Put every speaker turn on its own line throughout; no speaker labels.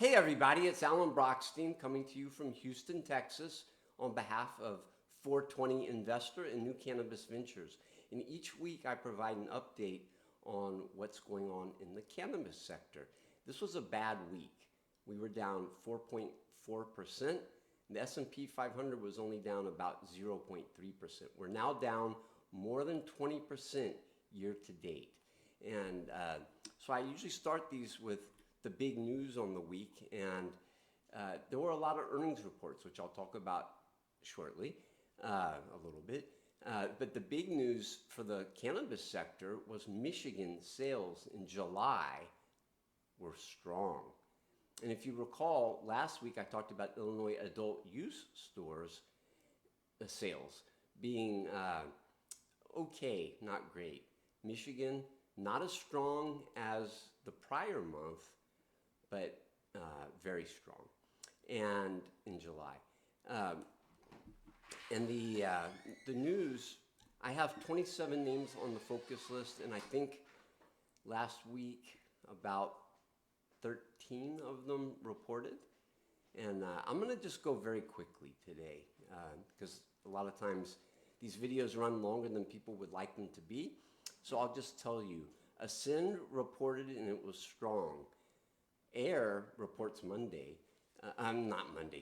Hey everybody, it's Alan Brochstein coming to you from Houston, Texas on behalf of 420 Investor and New Cannabis Ventures. And each week I provide an update on what's going on in the cannabis sector. This was a bad week. We were down 4.4%. The S&P 500 was only down about 0.3%. We're now down more than 20% year to date. And so I usually start these with the big news on the week, and there were a lot of earnings reports, which I'll talk about shortly, a little bit. But the big news for the cannabis sector was Michigan sales in July were strong. And if you recall, last week I talked about Illinois adult use stores sales being okay, not great. Michigan, not as strong as the prior month, but very strong, and in July. And the news, I have 27 names on the focus list, and I think last week about 13 of them reported. And I'm gonna just go very quickly today, because a lot of times these videos run longer than people would like them to be. So I'll just tell you, Ascend reported and it was strong. Air reports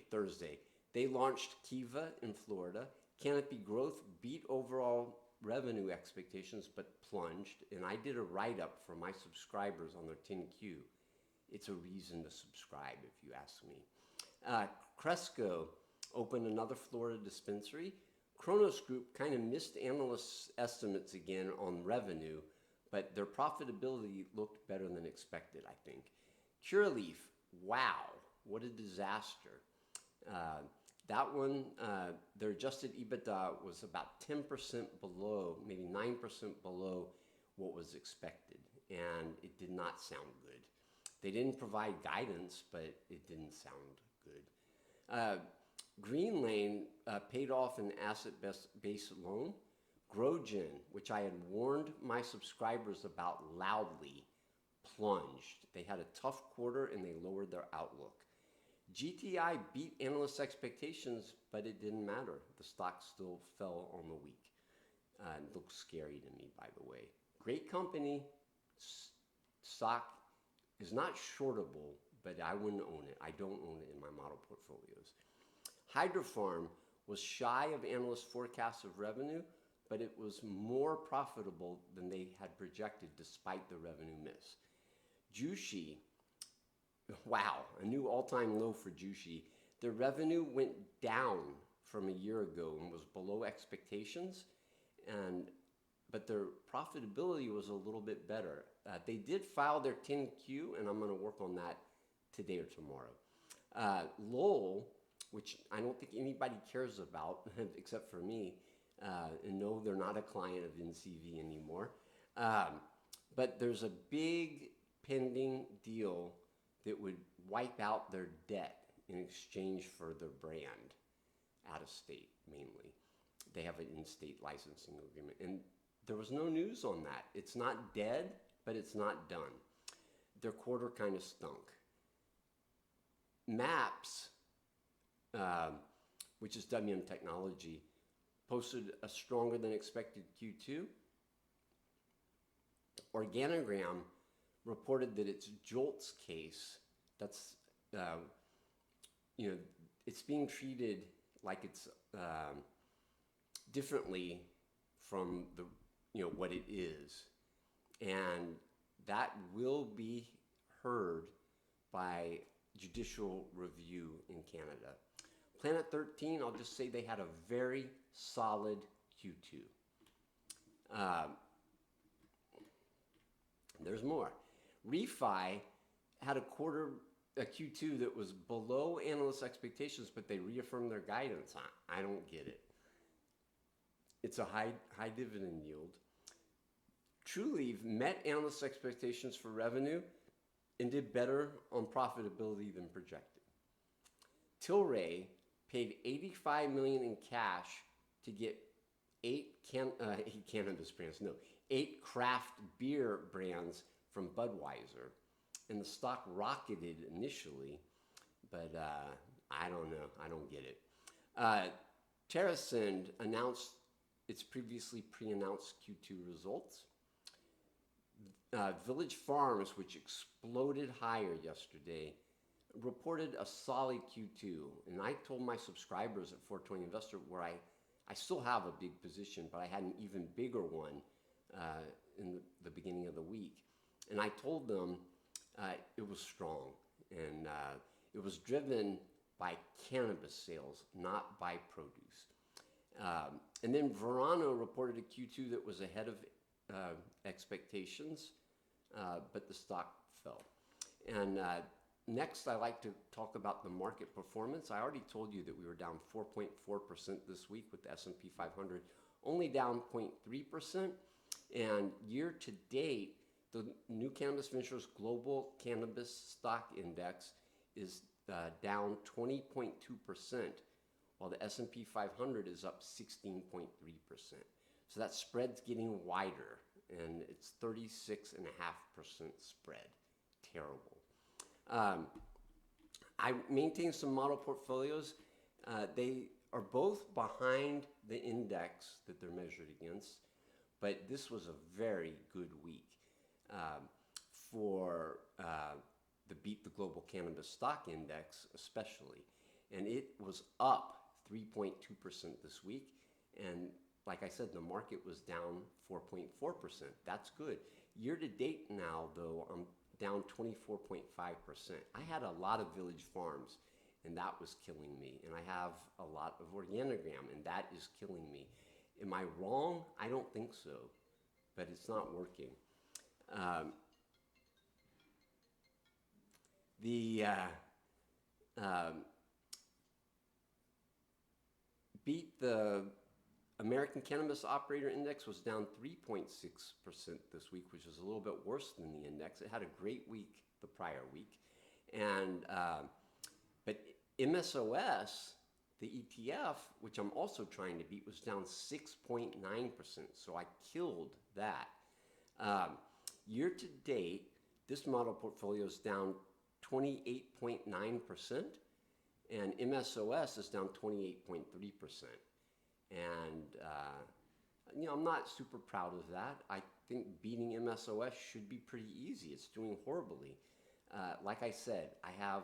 Thursday. They launched Kiva in Florida. Canopy Growth beat overall revenue expectations but plunged. And I did a write-up for my subscribers on their 10Q. It's a reason to subscribe if you ask me. Cresco opened another Florida dispensary. Kronos Group kind of missed analysts' estimates again on revenue, but their profitability looked better than expected, I think. Curaleaf, wow, what a disaster. That one, their adjusted EBITDA was about 10% below, maybe 9% below what was expected, and it did not sound good. They didn't provide guidance, but it didn't sound good. Green Lane paid off an asset-based loan. GrowGen, which I had warned my subscribers about loudly, plunged. They had a tough quarter and they lowered their outlook. GTI beat analyst expectations, but it didn't matter. The stock still fell on the week. It looks scary to me, by the way. Great company. Stock is not shortable, but I wouldn't own it. I don't own it in my model portfolios. Hydrofarm was shy of analyst forecasts of revenue, but it was more profitable than they had projected despite the revenue miss. Jushi, wow, a new all-time low for Jushi. Their revenue went down from a year ago and was below expectations, but their profitability was a little bit better. They did file their 10Q, and I'm going to work on that today or tomorrow. Lowell, which I don't think anybody cares about except for me, and no, they're not a client of NCV anymore. But there's a big pending deal that would wipe out their debt in exchange for their brand, out of state mainly. They have an in-state licensing agreement, and there was no news on that. It's not dead, but it's not done. Their quarter kind of stunk. MAPS, which is WM Technology, posted a stronger than expected Q2. Organigram reported that its JOLTS case, that's, it's being treated like it's differently from the, what it is. And that will be heard by judicial review in Canada. Planet 13, I'll just say they had a very solid Q2. There's more. Refi had a Q2 that was below analyst expectations, but they reaffirmed their guidance. I don't get it. It's a high dividend yield. Trulieve met analyst expectations for revenue and did better on profitability than projected. Tilray paid $85 million in cash to get 8 craft beer brands from Budweiser, and the stock rocketed initially, but I don't know. I don't get it. TerraSend announced its previously pre-announced Q2 results. Village Farms, which exploded higher yesterday, reported a solid Q2. And I told my subscribers at 420 Investor, where I still have a big position, but I had an even bigger one in the beginning of the week. And I told them it was strong. And it was driven by cannabis sales, not by produce. And then Verano reported a Q2 that was ahead of expectations, but the stock fell. And next, I like to talk about the market performance. I already told you that we were down 4.4% this week with the S&P 500, only down 0.3%. And year to date, the new Cannabis Ventures Global Cannabis Stock Index is down 20.2%, while the S&P 500 is up 16.3%. So that spread's getting wider, and it's 36.5% spread. Terrible. I maintain some model portfolios. They are both behind the index that they're measured against, but this was a very good week for the Beat the Global Cannabis Stock Index especially. And it was up 3.2% this week. And like I said, the market was down 4.4%. That's good. Year to date now, though, I'm down 24.5%. I had a lot of Village Farms, and that was killing me. And I have a lot of Organigram, and that is killing me. Am I wrong? I don't think so, but it's not working. Beat the American Cannabis Operator Index was down 3.6% this week, which is a little bit worse than the index. It had a great week the prior week. And but MSOS, the ETF, which I'm also trying to beat, was down 6.9%. So I killed that. Year to date, this model portfolio is down 28.9%, and MSOS is down 28.3%. And, I'm not super proud of that. I think beating MSOS should be pretty easy. It's doing horribly. Like I said, I have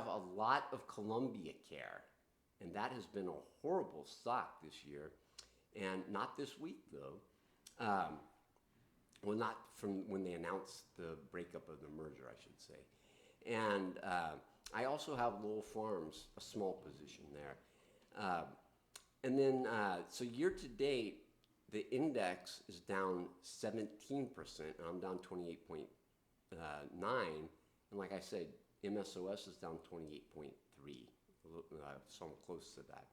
a lot of Columbia Care, and that has been a horrible stock this year, and not this week, though. Well, not from when they announced the breakup of the merger, I should say. And I also have Lowell Farms, a small position there. And then, so year to date, the index is down 17%, and I'm down 28.9. And like I said, MSOS is down 28.3, so I'm close to that.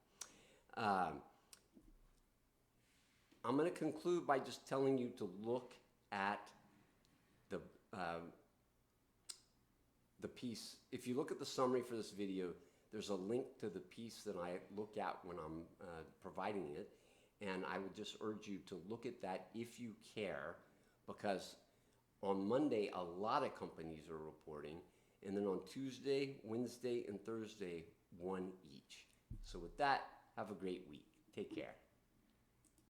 I'm going to conclude by just telling you to look at the piece. If you look at the summary for this video, there's a link to the piece that I look at when I'm providing it, and I would just urge you to look at that if you care, because on Monday, a lot of companies are reporting, and then on Tuesday, Wednesday, and Thursday, one each. So with that, have a great week. Take care.